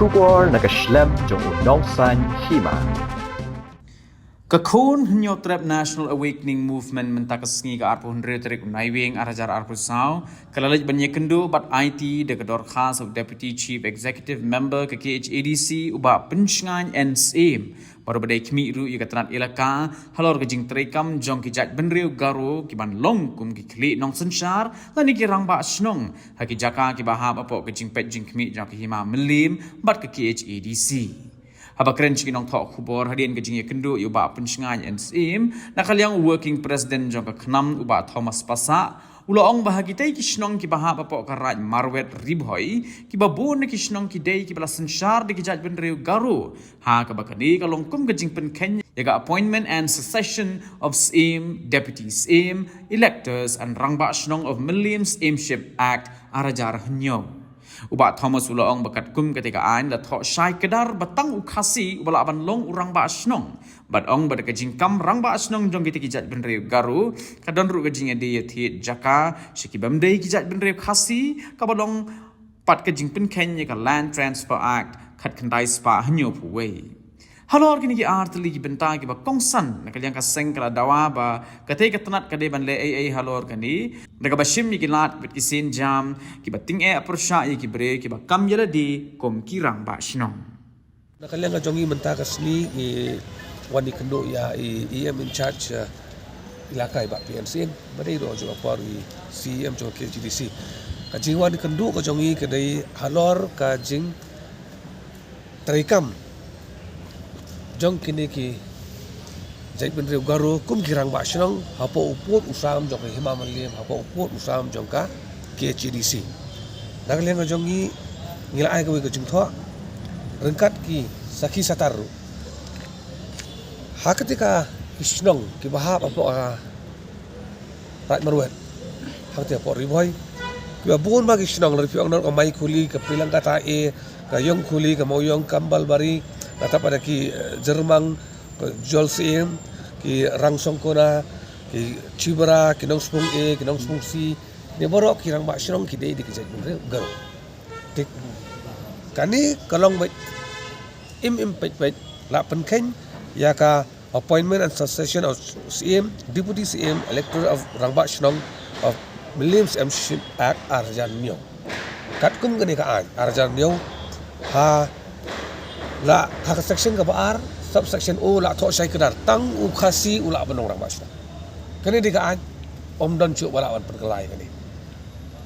Kubor nakaslem jong unongsan hima. Kakun nyotrap National Awakening Movement mentakasngi ke arpun retorik unaiwing arajar arpusau kalalaj banyak kendu bat IT de kedor khas of Deputy Chief Executive Member ke KHADC uba pencengan NSAM baru badai kmi ru ika tanat ilaka halor ke jing terekam jong kijat benriu garu kiban long kum ki klik nong sensyar lani ki rang ba snong haki jaka ki bahab apo ke jing pet jing kmi jong ki hima melim bat ke KHADC. Haba keren ciki nong tok kubor hadian ke jingya kendu uba pencengan NSAM nakaliang working president jong ke kenam uba Thomas Pasak ulo ong bahagi tay kisnong ki bahab apo karat marwet ribhoi ki babun kisnong ki day ki bala sensyar di kijat benriu garu ha ka bakani kalong kum ke jing pen Kenya yaga appointment and succession of SAM deputy SAM electors and rangba snong of Milliams Aimship Act arajar hnyong. Uba Thomas uloong bakat kum ketika an la thok syai kedar batang ukasi ubala aban long urang ba asnong bat ong bad kajingkam rang ba asnong jong kita kijat benriu garu kadon ru kajing ade yathi jaka shikibam dei kijat benriu khasi kabalong pat kajing pen Kenya ka Land Transfer Act khat khandai spa hanyo puwei halor kini ki artli ki benta ki ba kongsan nakaliang ka seng kala dawa ba katay katanat kade ban le ai halor kani daga ba shim ki lat bit ki sin jam ki ba ting aprsha ki bre ki ba kam yala di kom ki rang ba shnong nakaliang ka jongi menta ka sli i wani kendo ya em in charge ilakai ba PNC badai ro jo par i CM jo KGDC ka jingwan kendo ka jongi kadai halor ka jing terikam jong kini ki jai benriu garu kum kirang ba shnong hapo upot usam jong hima malim hapo upot usam jong ka KHDC nagleng jong gi ngila ai ka wi ka jing tho rengkat ki saki sataru ha ketika shnong ki bahap apo rat marwet ha te po riboy ki bun ba ki shnong ri piong nor ka mai khuli ka pilang ka ta e ka yong khuli ka moyong kambal bari kata pada ki Jerman jual sim ki rangsong kona ki cibra ki nong spung e ki nong spung si ni borok ki rang ba shrong ki dei di ki jai garo tik kani kalong bai im pet la pen ken ya ka appointment and succession of CM deputy CM elector of rangba shrong of Milliams Aimship Act arjan nyo kat kum gani ka arjan nyo ha la hak section ka baar subsection o la tho sai kedar tang ukasi ula benong rang basna kene dikaan om don chu bala wan perkelai kene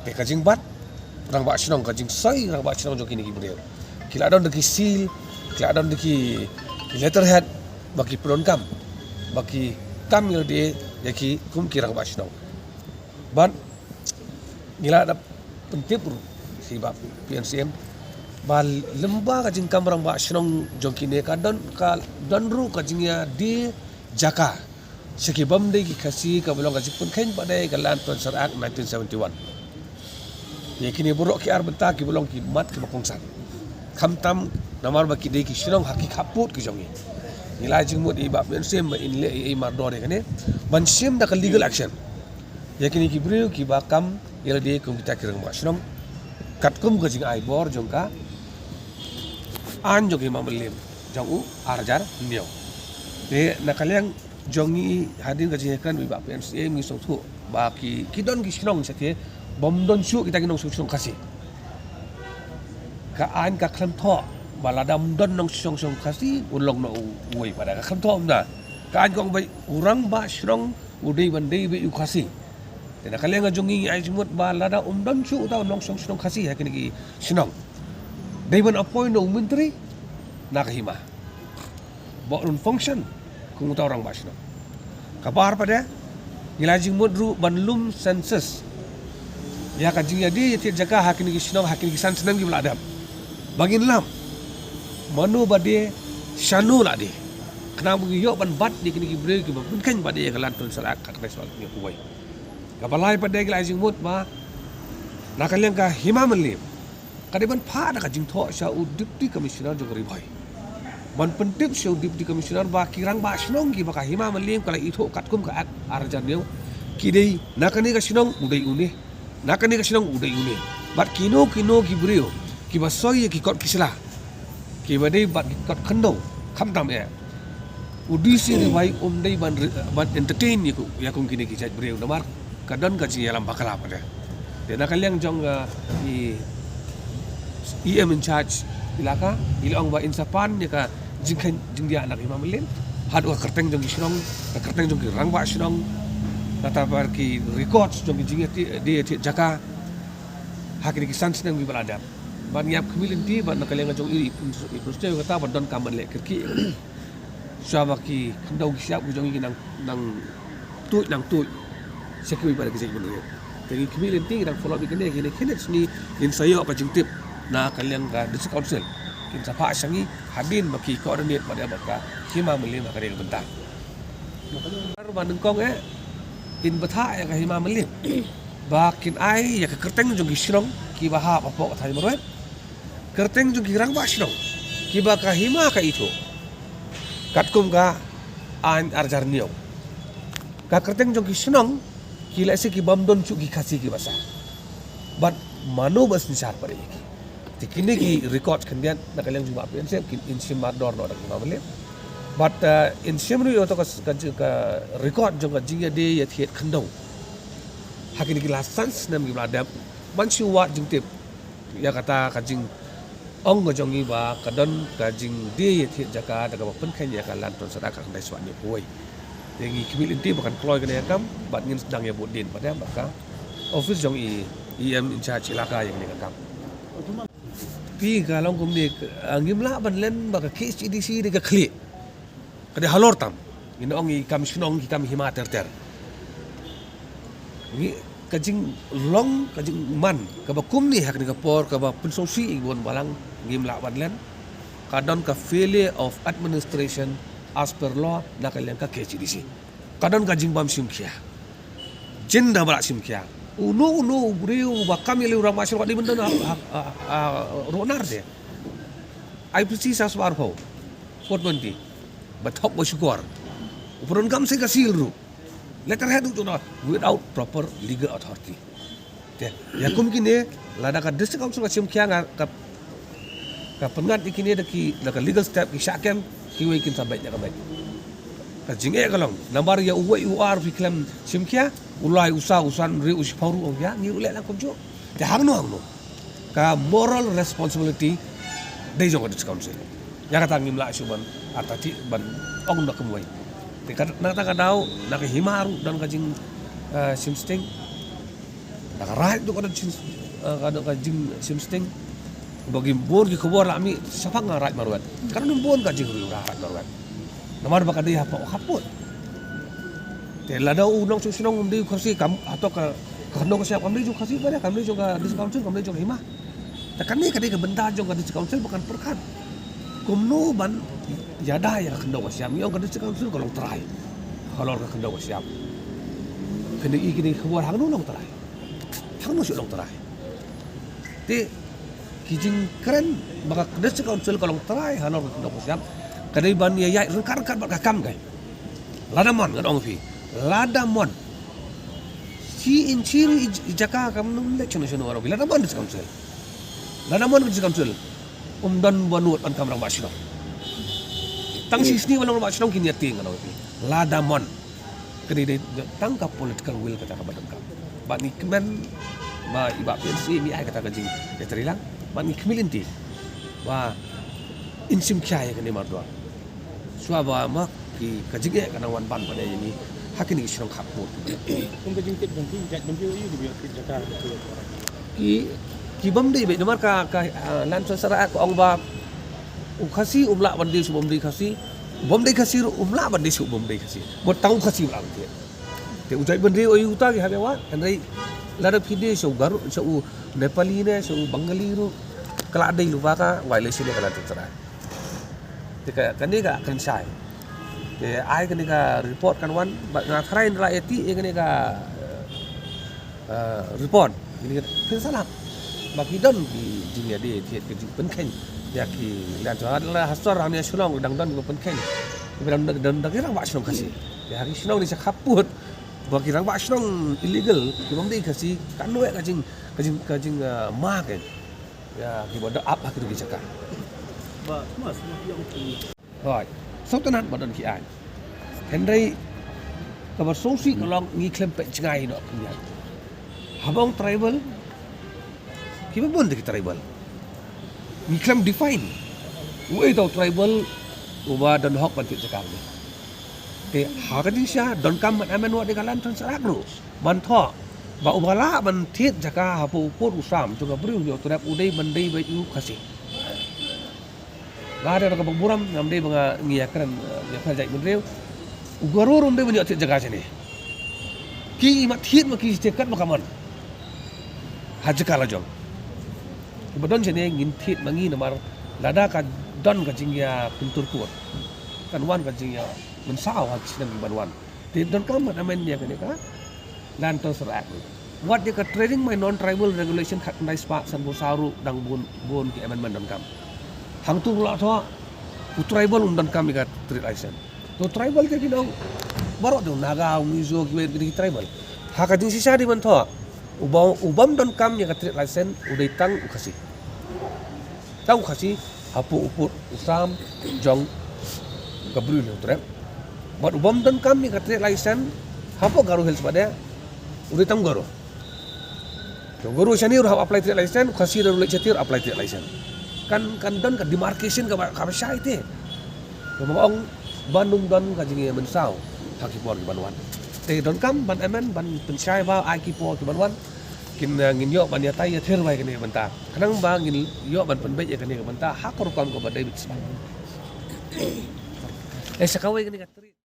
ke kajing bat rang basna kajing sai rang basna jo kini gibreu kila don deki seal kila don deki letterhead baki pronkam baki kam yo de yaki kum ki rang basna ban ngila da pentip si bab PNCM bal lemba ka jing kamrang ba shnong jongkine ka don ru ka jingya di jaka seki bam de ki khasi ka belong ka jipun khen pa de ka Land Transfer Act 1971 ye kini buruk ki ar benta ki belong ki mat ki bakongsan khamtam namar ba ki de ki shnong haki khaput ki jongi nilai jing mut i ba ben sem in le e mar do de kane ban sem da ka legal action ye kini ki bru ki ba kam yela de kum kita kirang ba shnong kat kum ka jing ai bor jongka an jogi mamelim jongu arjar nyo de nakaliang jongi hadin ka jingan wi ba PNC mi so thu ba ki kidon ki shnong sakhe bom don chu kita kinong sung kasi ka an ka kham tho baladam don nong sung kasi ulong no uoi pada ka kham tho na ka an kong bai urang ba shrong udei bandei be ukasi de nakaliang jongi ai jumut balada don chu ta nong sung kasi ha kini ki shnong they will appoint no menteri nakahima borun function kung tahu orang basno kabar pada ngilajing mudru banlum census ya kajing jadi ti jaga hakini kisno hakini kisan senang gi beladam bagin lam manu bade shanu lade kena bugi yo ban bat di kini gibre gi ban kan bade ka Land Transfer Act ka kreswal ni kuwai kabalai pada ngilajing mud ma nakaliang ka himamelim kadiban pada ka jing tho sha deputy commissioner jogori bhai ban pentip sha deputy commissioner ba kirang ba snong gi ba ka hima malim kala itho katkum ka arjan neu kidei nakani ka snong udai une nakani ka snong udai une bat kino ki brio ki ba soy ki kot kisla Kiba dei bat kat kendo kham tam ya. Udisi ni bai dei ban entertain ni ku ya kung kini kijat breu namar kadan kaji alam bakala pada. Dia nak kalian jong i EM in charge ilaka ilang ba insapan ni ka jingkan jingdia anak imam lin hadu ka kerteng jong isrong ka kerteng jong rangba isrong kata par ki records jong jingia dia jaka hakini ki sans nang bibalada ban yap kemilin ti ban nak kalian jong iri proste kata ban don kaman le kirki siapa ki kendau siap jong nang nang tu sekui pada kisah benar. Jadi kemilin ti nang follow ikene kene sini in sayo ka jingtip na kalian ka district council kin sapa sangi hadin baki coordinate pada baka hima melim ka del bentang baru bandeng kong in betha ya ka hima melim bakin ai ya ka kerteng jong gisrong ki baha apa ka thai marwet kerteng jong girang ba srong ki ba ka hima ka itu katkum ka an arjar niau ka kerteng jong gisrong ki la se ki bamdon chu ki khasi ki basa but mano bas nisar pare ki kini ki record kemudian nak kalian juga apa yang in simador no dak mamle but in simru yo to ka record jong jinga de ya thiet khandau hakini ki lasans nam ki bladap manchu wa jingtip ya kata ka jing ong jong i ba kadon ka jing de ya thiet jaka daga pen khen ya ka lan ton sada ka dai swani koi dengi kibil inti bukan kloy kena kam bat ngin sedang ya budin pada baka office jong i EM in charge ilaka yang ni kam pi kalau kumni ngimla ban len baka KHDC de ka khli kada halor tam ina ongi kam sinong ki kam hima ter ni kajing long kajing man ka ba kumni hak ni ka por ka ba pensosi ibon balang ngimla ban len kadon ka failure of administration as per law na kalian ka KHDC kadon kajing bam simkia jinda bala simkia uno beriu bakam yang orang masih wadi benda ronar dia. I precis as warho. 420. Batok bersyukur. Upron kam saya kasih ru. Letterhead itu no without proper legal authority. Dia. Ya mungkin ni lada ka district council kasim kia ka pengat ikini deki legal step ki syakem ki wekin sampai nya kamai. Ka jinge kalong nambar ya uwe UR fiklam simkia ulai usan ri usparu ong ya ni ulai la komjo te hangno ka moral responsibility dei jong district council ya kata ngimla suban atati ban ong nak kemwai te kata ka dau nak himaru dan kajing simsting nak right do kada jing simsting bagi bor ki khobor ami sapa nga right marwat karena bon kajing ri right marwat namar baka dia apa kaput te lada unong susunong umdi kasi kam atau ka kano kasi kami juga kasi pada kami juga di council kami juga hima ta kami kadai ka benda juga di council bukan perkan kumno ban yada ya kano kasi ami ang di council kalau try kalau ka kano kasi am kini ikini khawar hangno long try hangno si long try te kijing keren baka di council kalau try halor ka kano kasi am kadai ban ya rengkar bak kam kai ladamon ngadong fi ladamon si inciri jaka kam nung le chono chono arabi ladamon dis council dan banut an kam rang basino tang sisni walang basino kinyati ngano fi ladamon kedi de tangkap political will kata ka badang kam ba ni kemen ba iba PNC mi ai kata ka jing ya terilang ba ni kemilinti ba insim kya ya kene mardoa suaba mak ki kajige kana wan ban pada ini hakini isrong khapur kum kajingtip bangki jak bangki yu di jaka ki bam dei be nomar ka lan sara ko ong ba khasi umla ban dei su bam dei khasi umla ban dei su bam dei khasi mo tau khasi ulang te ujai ban dei oi uta ki habewa andai lada phide so garu so nepali ne so bangali ru kala dei lu ka violation kala tsara te kani ka kan sai te ai kani ka report kan wan na thrain ra eti kani ka report ini kan salah bagi don di dunia dia tiat ke penken ya ki dan adalah hasar hanya sulong dang don penken dan kira bak sulong kasih ya hari sulong ni sakaput bagi rang bak sulong illegal ki bang dei kasih kan we kajing ma kan ya ki bodo apa ki cakap ba mas yang rồi sau tân hẳn bắt đầu khi ai Henry các bạn số sĩ long nghi klem pe ngay đó punya habang tribal kita pun dari tribal nghi klem define uai tau tribal uba dan hok bantik sekarang ke hakatin siya don kam man amen wa de kalan transarak no man tho ba ubala man thiet jaka hapu pur usam juga beriu yo turap udai bandai bai u khasi ada ka buram ngamde banga ngiakran ya khajai beriu ugaro ronde banyak thiet jaka sini ki mat thiet ma ki tekat makaman hajkala jong badon sini ngin thiet mangi namar lada ka don ka jingya pintur kuat kan wan ka jingya mensau hak sidang banwan di don kam amen dia kan ka lan terserak what dia ka trading my non tribal regulation khat nai spa san bo saru dang bon ki amendment don kam hang tu la tho tribal don kam ka trade license to tribal ke dong baro do naga mizo ki tribal hak jing sisa di man tho ubam don kam ya ka trade license udai tang ukasi tang ukasi hapu uput usam jong gabrul trap buat ubam dan kami kata license hapo garu health pada udah tam garu garu sini udah apply trade license kasih daru cetir apply trade license kan dan kan demarcation ka syai te ngomong Bandung dan kajingi mensau hakipor ki banwan te don kam ban amen ban pensyai ba akipor ki banwan kin ngin yo ban ya tay ther bai kene banta kanang ba ngin yo ban pen bai kene banta hakor kam ko badai bit sakawe kene katri